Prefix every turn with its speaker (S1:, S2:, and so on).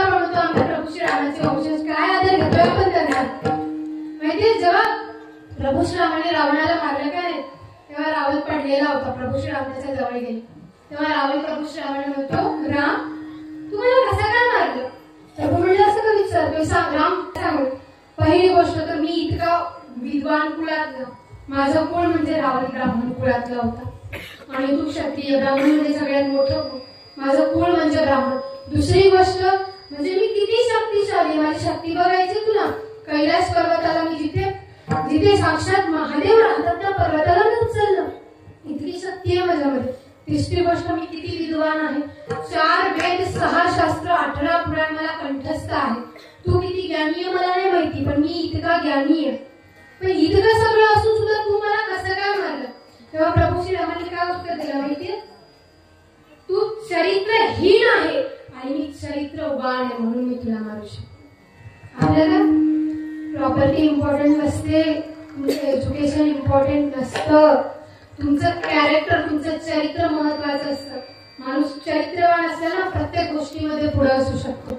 S1: आपण म्हणतो आम्ही प्रभू श्री रामाचे वंशज, काय आदर घेतोय आपण त्यांना माहितीये. जेव्हा प्रभू श्री रामाने रावणाला मारलं काय तेव्हा रावण पडलेला होता. प्रभू श्री राम त्याच्या जवळ गेले तेव्हा रावण प्रभू श्री रामाने म्हणतो, राम तू मला कसं काय मारलं. प्रभू म्हणलं असं का विचारतोय, सांग राम सांग. पहिली गोष्ट तर मी इतका विद्वान कुळातला, माझं कुळ म्हणजे रावण ब्राह्मण कुळातला होता आणि तू क्षत्रिय, ब्राह्मण म्हणजे सगळ्यात मोठं कुळ, माझं कुळ म्हणजे ब्राह्मण. दुसरी गोष्ट म्हणजे मी किती शक्तिशाली, माझी शक्ती बघायची तुला. कैलास पर्वताला मी जिथे साक्षात महादेव राहतात त्या पर्वताला मी उचललं, इतकी शक्ती आहे माझ्यामध्ये. तिसरी गोष्ट मी किती विद्वान आहे, 4 वेद 6 शास्त्र 18 पुराण मला कंठस्थ आहे. तू किती ज्ञानी आहे मला नाही माहिती, पण मी इतका ज्ञानी आहे. पण इतकं सगळं असून सुद्धा तू मला कसं काय मारलं. तेव्हा प्रभू श्री रामाने काय उत्तर दिलं माहितीये, तू चरित्रहीन आहे आणि मी चरित्रवान आहे म्हणून मी तुला मारू शकतो. आपल्याला प्रॉपर्टी इम्पॉर्टंट नसते, तुमचं एज्युकेशन इम्पॉर्टंट नसतं, तुमचं कॅरेक्टर तुमचं चरित्र महत्वाचं असतं. माणूस चरित्रवान असल्यानं प्रत्येक गोष्टीमध्ये पुढे असू शकतो.